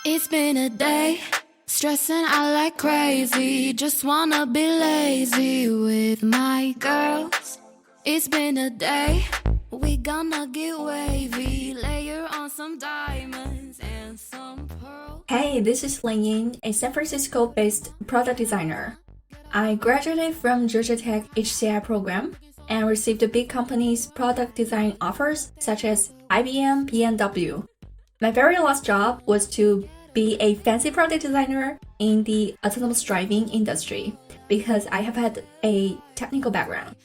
It's been a day, stressing out like crazy. Just wanna be lazy with my girls. It's been a day, we gonna get wavy. Layer on some diamonds and some pearls. Hey, this is Lin Ying, a San Francisco-based product designer. I graduated from Georgia Tech HCI program and received big companies' product design offers such as IBM, BMW. My very last job was to be a fancy product designer in the autonomous driving industry because I have had a technical background.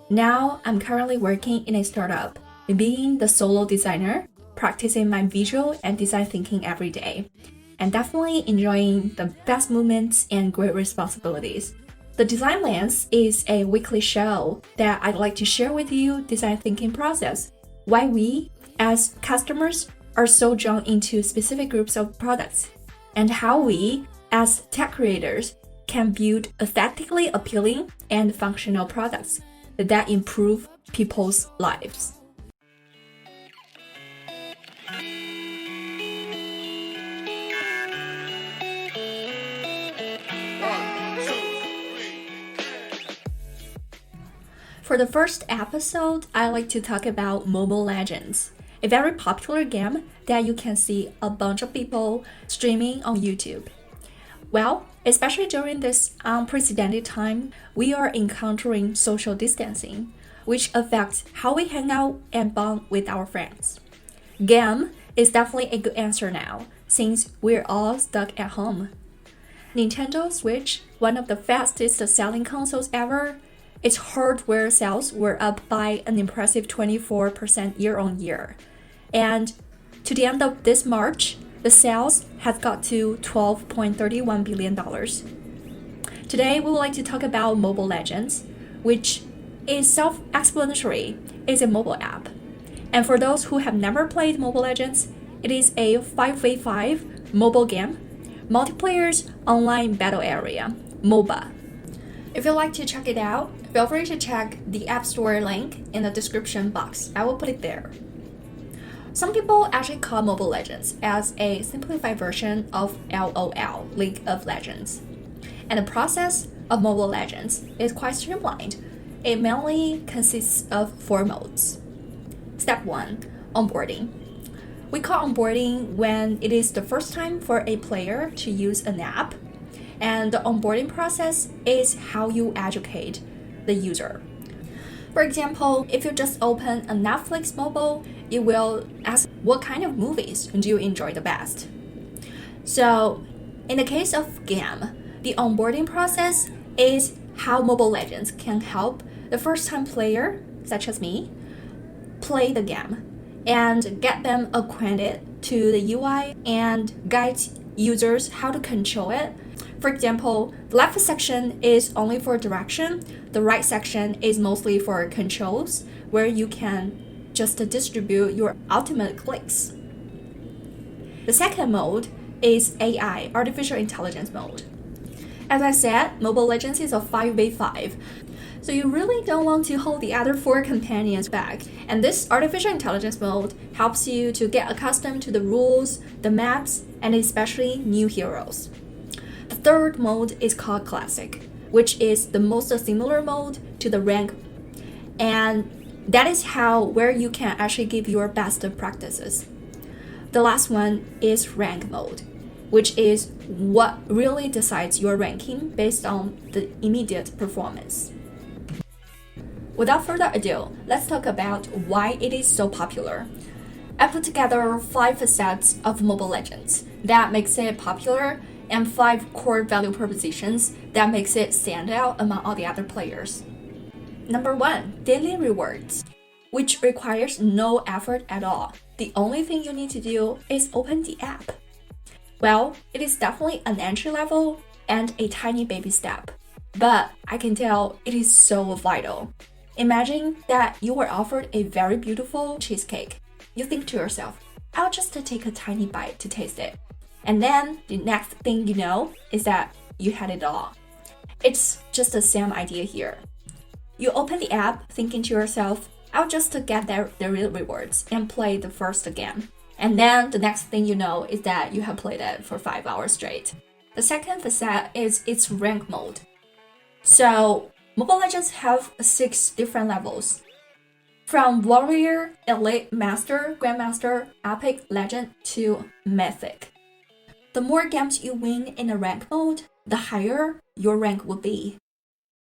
Now I'm currently working in a startup, being the solo designer, practicing my visual and design thinking every day, and definitely enjoying the best moments and great responsibilities. The Design Lens is a weekly show that I'd like to share with you design thinking process, why we, as customers, are so drawn into specific groups of products, and how we, as tech creators, can build aesthetically appealing and functional products that improve people's lives. For the first episode, I'd like to talk about Mobile Legends, a very popular game that you can see a bunch of people streaming on YouTube. Well, especially during this unprecedented time, we are encountering social distancing, which affects how we hang out and bond with our friends. Game is definitely a good answer now, since we're all stuck at home. Nintendo Switch, one of the fastest selling consoles ever, its hardware sales were up by an impressive 24% year-on-year. And to the end of this March, the sales has got to $12.31 billion. Today, we would like to talk about Mobile Legends, which is self-explanatory. It's a mobile app. And for those who have never played Mobile Legends, it is a 5v5 mobile game, multiplayer's online battle area, MOBA. If you'd like to check it out, feel free to check the App Store link in the description box. I will put it there. Some people actually call Mobile Legends as a simplified version of LOL, League of Legends. And the process of Mobile Legends is quite streamlined. It mainly consists of 4 modes. Step 1, onboarding. We call onboarding when it is the first time for a player to use an app. And the onboarding process is how you educate the user. For example, if you just open a Netflix mobile, it will ask what kind of movies do you enjoy the best. So, in the case of game, the onboarding process is how Mobile Legends can help the first-time player, such as me, play the game and get them acquainted to the UI and guide users how to control it. For example, the left section is only for direction, the right section is mostly for controls, where you can just distribute your ultimate clicks. The second mode is AI, Artificial Intelligence mode. As I said, Mobile Legends is a 5v5, so you really don't want to hold the other 4 companions back. And this Artificial Intelligence mode helps you to get accustomed to the rules, the maps, and especially new heroes. The third mode is called Classic, which is the most similar mode to the rank, and that is where you can actually give your best practices. The last one is Rank mode, which is what really decides your ranking based on the immediate performance. Without further ado, let's talk about why it is so popular. I put together 5 facets of Mobile Legends that makes it popular and 5 core value propositions that makes it stand out among all the other players. Number 1, daily rewards, which requires no effort at all. The only thing you need to do is open the app. Well, it is definitely an entry level and a tiny baby step, but I can tell it is so vital. Imagine that you were offered a very beautiful cheesecake. You think to yourself, I'll just take a tiny bite to taste it. And then the next thing you know is that you had it all. It's just the same idea here. You open the app thinking to yourself, I'll just get the real rewards and play the first game. And then the next thing you know is that you have played it for 5 hours straight. The second facet is its rank mode. So Mobile Legends have 6 different levels. From Warrior, Elite, Master, Grandmaster, Epic, Legend to Mythic. The more games you win in a rank mode, the higher your rank will be.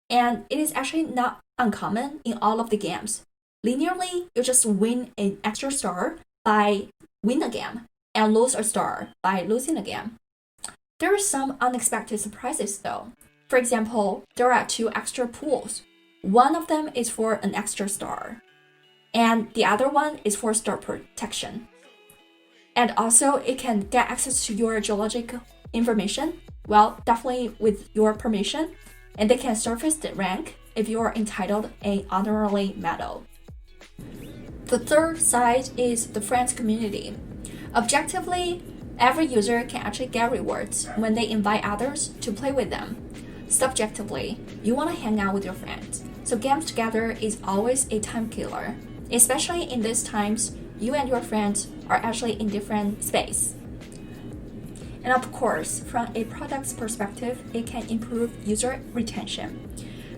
And it is actually not uncommon in all of the games. Linearly, you just win an extra star by winning a game and lose a star by losing a game. There are some unexpected surprises though. For example, there are 2 extra pools. One of them is for an extra star, and the other one is for star protection. And also, it can get access to your geologic information, well, definitely with your permission, and they can surface the rank if you are entitled an honorary medal. The third side is the friends community. Objectively, every user can actually get rewards when they invite others to play with them. Subjectively, you want to hang out with your friends, so games together is always a time killer. Especially in these times, you and your friends are actually in different space. And of course, from a product's perspective, it can improve user retention.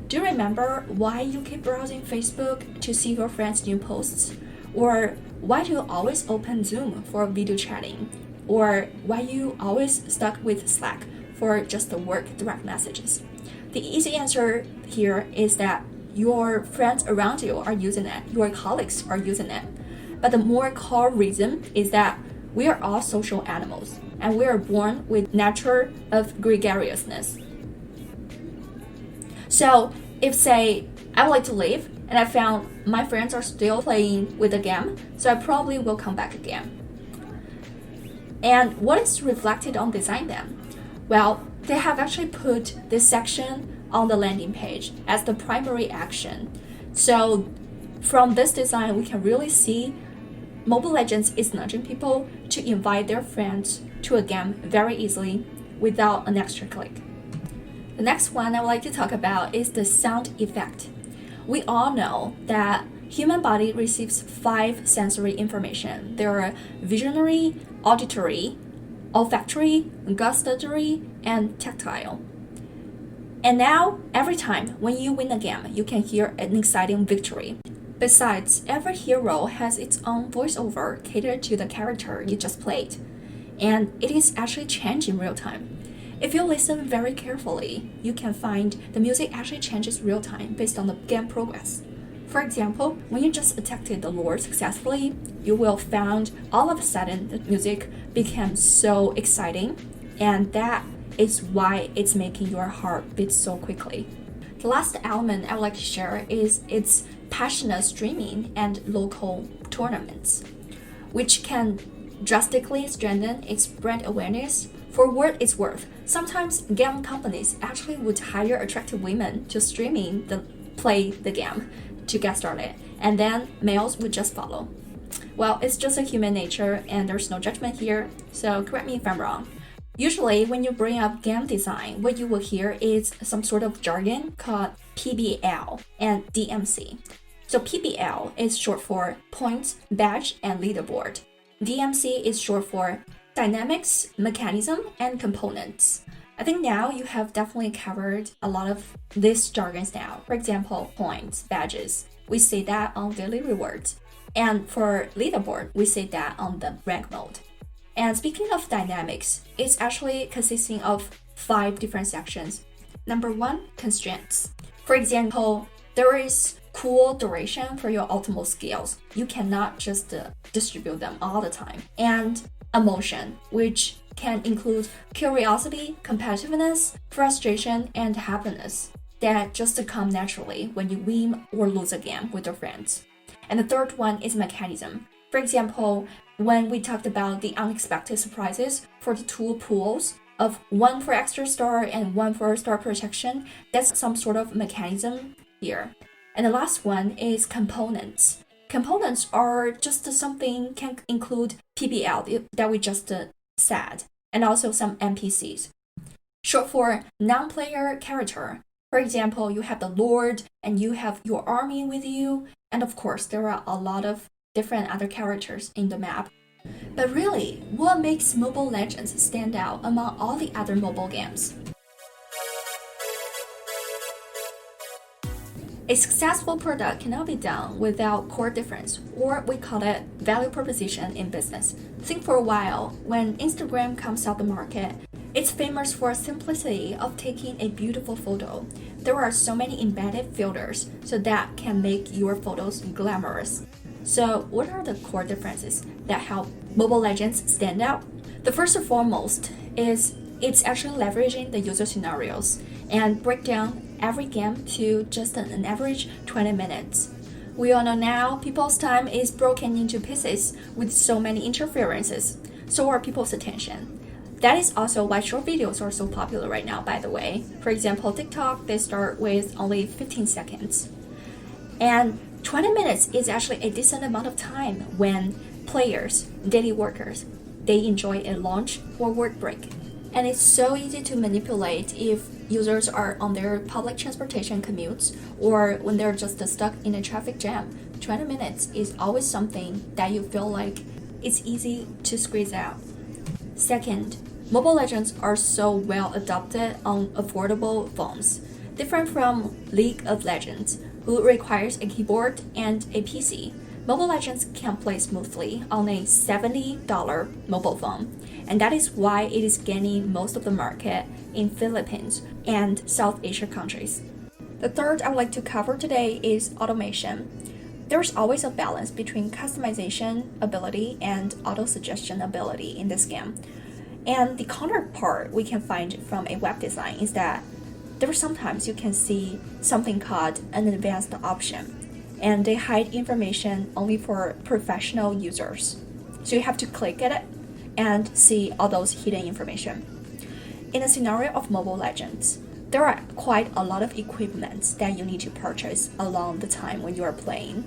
Do you remember why you keep browsing Facebook to see your friends' new posts? Or why do you always open Zoom for video chatting? Or why you always stuck with Slack for just the work direct messages? The easy answer here is that your friends around you are using it, your colleagues are using it. But the more core reason is that we are all social animals, and we are born with nature of gregariousness. So if say I would like to leave and I found my friends are still playing with the game, so I probably will come back again. And what is reflected on design then? Well, they have actually put this section on the landing page as the primary action. So from this design, we can really see Mobile Legends is nudging people to invite their friends to a game very easily without an extra click. The next one I would like to talk about is the sound effect. We all know that human body receives 5 sensory information. There are visionary, auditory, olfactory, gustatory, and tactile. And now, every time when you win a game, you can hear an exciting victory. Besides, every hero has its own voiceover catered to the character you just played, and it is actually changing real time. If you listen very carefully, you can find the music actually changes real time based on the game progress. For example, when you just attacked the Lord successfully, you will find all of a sudden the music became so exciting, and that is why it's making your heart beat so quickly. The last element I would like to share is its passionate streaming and local tournaments, which can drastically strengthen its brand awareness. For what it's worth, sometimes game companies actually would hire attractive women to play the game to get started, and then males would just follow. Well, it's just a human nature and there's no judgment here, so correct me if I'm wrong. Usually, when you bring up game design, what you will hear is some sort of jargon called PBL and DMC. So PBL is short for Points, Badge, and Leaderboard. DMC is short for Dynamics, Mechanism, and Components. I think now you have definitely covered a lot of these jargons now. For example, points, badges. We say that on daily rewards. And for leaderboard, we say that on the rank mode. And speaking of dynamics, it's actually consisting of 5 different sections. Number 1, constraints. For example, there is cool duration for your ultimate skills. You cannot just distribute them all the time. And emotion, which can include curiosity, competitiveness, frustration, and happiness that just come naturally when you win or lose a game with your friends. And the third one is mechanism. For example, when we talked about the unexpected surprises for the 2 pools of 1 for extra star and 1 for star protection, that's some sort of mechanism here. And the last one is components. Components are just something can include PBL that we just said, and also some NPCs. Short for non-player character. For example, you have the Lord and you have your army with you, and of course there are a lot of different other characters in the map. But really, what makes Mobile Legends stand out among all the other mobile games? A successful product cannot be done without core difference, or we call it value proposition in business. Think for a while, when Instagram comes out the market, it's famous for simplicity of taking a beautiful photo. There are so many embedded filters, so that can make your photos glamorous. So what are the core differences that help Mobile Legends stand out? The first and foremost is it's actually leveraging the user scenarios and break down every game to just an average 20 minutes. We all know now people's time is broken into pieces with so many interferences. So are people's attention. That is also why short videos are so popular right now, by the way. For example, TikTok, they start with only 15 seconds. And 20 minutes is actually a decent amount of time when players, daily workers, they enjoy a lunch or work break. And it's so easy to manipulate if users are on their public transportation commutes or when they're just stuck in a traffic jam. 20 minutes is always something that you feel like it's easy to squeeze out. Second, Mobile Legends are so well adopted on affordable phones, different from League of Legends, who requires a keyboard and a PC. Mobile Legends can play smoothly on a $70 mobile phone, and that is why it is gaining most of the market in Philippines and South Asia countries. The third I would like to cover today is automation. There's always a balance between customization ability and auto-suggestion ability in this game. And the counterpart we can find from a web design is that there are sometimes you can see something called an advanced option, and they hide information only for professional users. So you have to click at it and see all those hidden information. In a scenario of Mobile Legends, there are quite a lot of equipments that you need to purchase along the time when you are playing.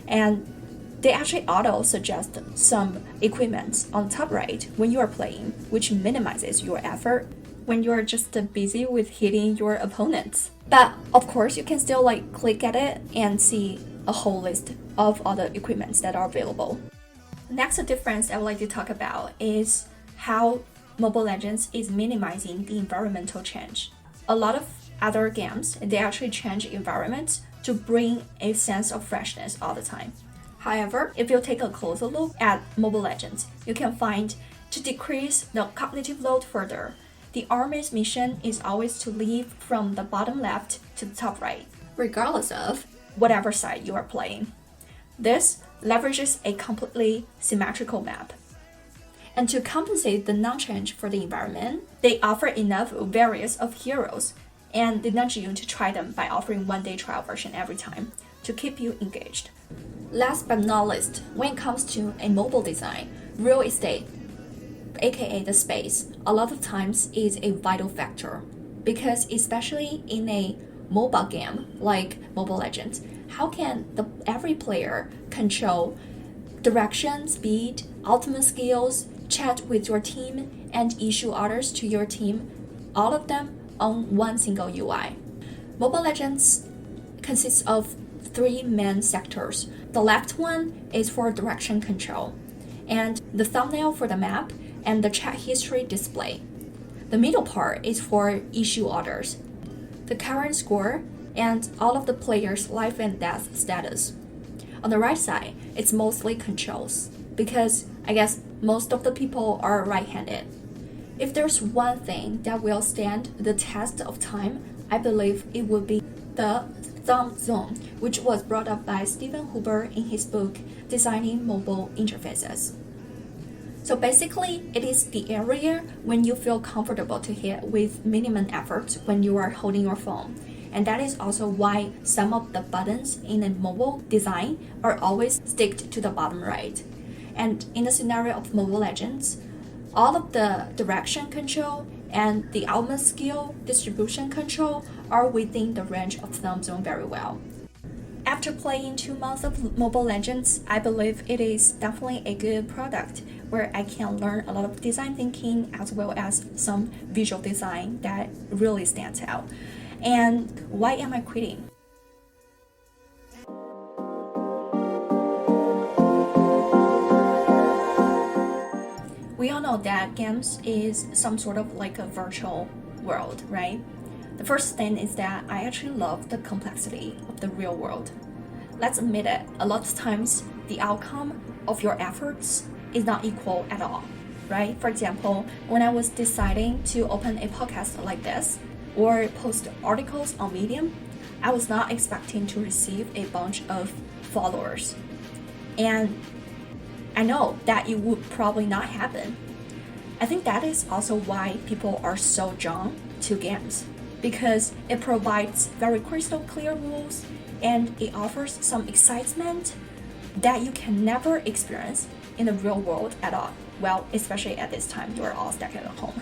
And they actually auto-suggest some equipments on top right when you are playing, which minimizes your effort when you are just busy with hitting your opponents. But of course, you can still click at it and see a whole list of all the equipments that are available. The next difference I would like to talk about is how Mobile Legends is minimizing the environmental change. A lot of other games, they actually change environments to bring a sense of freshness all the time. However, if you take a closer look at Mobile Legends, you can find to decrease the cognitive load further, the army's mission is always to leave from the bottom left to the top right, regardless of whatever side you are playing. This leverages a completely symmetrical map. And to compensate the non-change for the environment, they offer enough variants of heroes, and they nudge you to try them by offering one-day trial version every time to keep you engaged. Last but not least, when it comes to a mobile design, real estate, aka the space, a lot of times is a vital factor, because especially in a MOBA game like Mobile Legends, how can every player control direction, speed, ultimate skills, chat with your team, and issue orders to your team, all of them on one single UI? Mobile Legends consists of three main sectors. The left one is for direction control, and the thumbnail for the map, and the chat history display. The middle part is for issue orders, the current score, and all of the players' life and death status. On the right side, it's mostly controls, because I guess most of the people are right-handed. If there's one thing that will stand the test of time, I believe it would be the thumb zone, which was brought up by Stephen Huber in his book, Designing Mobile Interfaces. So basically, it is the area when you feel comfortable to hit with minimum effort when you are holding your phone. And that is also why some of the buttons in a mobile design are always sticked to the bottom right. And in the scenario of Mobile Legends, all of the direction control and the ultimate skill distribution control are within the range of thumb zone very well. After playing 2 months of Mobile Legends, I believe it is definitely a good product where I can learn a lot of design thinking as well as some visual design that really stands out. And why am I quitting? we all know that games is some sort of like a virtual world, right? The first thing is that I actually love the complexity of the real world. Let's admit it, a lot of times the outcome of your efforts is not equal at all, right? For example, when I was deciding to open a podcast like this or post articles on Medium, I was not expecting to receive a bunch of followers. And I know that it would probably not happen. I think that is also why people are so drawn to games, because it provides very crystal clear rules and it offers some excitement that you can never experience in the real world at all. Well, especially at this time, you are all stuck at home.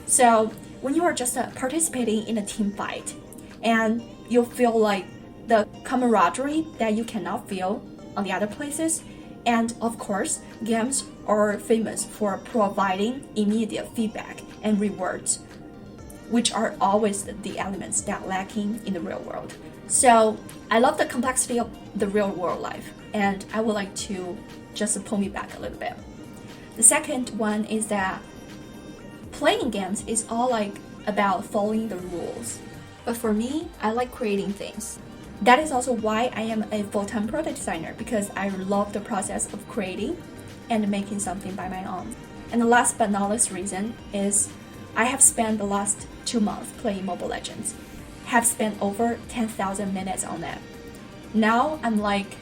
So when you are just participating in a team fight and you feel like the camaraderie that you cannot feel on the other places, and of course, games are famous for providing immediate feedback and rewards, which are always the elements that lacking in the real world. So I love the complexity of the real world life, and I would like to just pull me back a little bit. The second one is that playing games is all like about following the rules. But for me, I like creating things. That is also why I am a full-time product designer, because I love the process of creating and making something by my own. And the last but not least reason is I have spent the last 2 months playing Mobile Legends. Have spent over 10,000 minutes on that. Now I'm like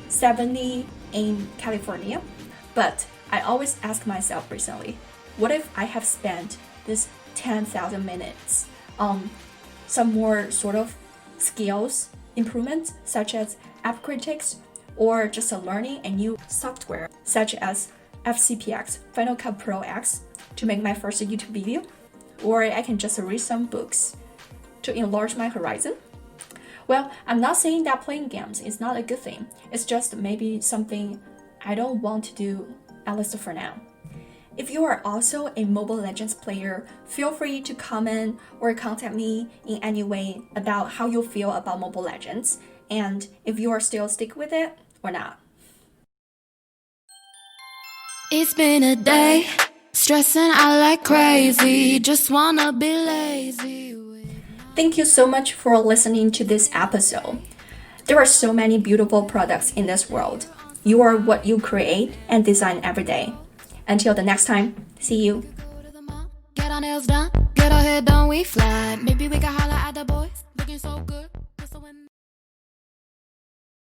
70 in California, but I always ask myself recently, what if I have spent this 10,000 minutes on some more sort of skills improvements, such as app critics, or just learning a new software such as FCPX, Final Cut Pro X, to make my first YouTube video, or I can just read some books to enlarge my horizon. Well, I'm not saying that playing games is not a good thing. It's just maybe something I don't want to do, at least for now. If you are also a Mobile Legends player, feel free to comment or contact me in any way about how you feel about Mobile Legends and if you are still stick with it or not. It's been a day, stressing out like crazy, just wanna be lazy. Thank you so much for listening to this episode. There are so many beautiful products in this world. You are what you create and design every day. Until the next time, see you. Get our nails done, get our hair done, we fly. Maybe we can holler at the boys, looking so good.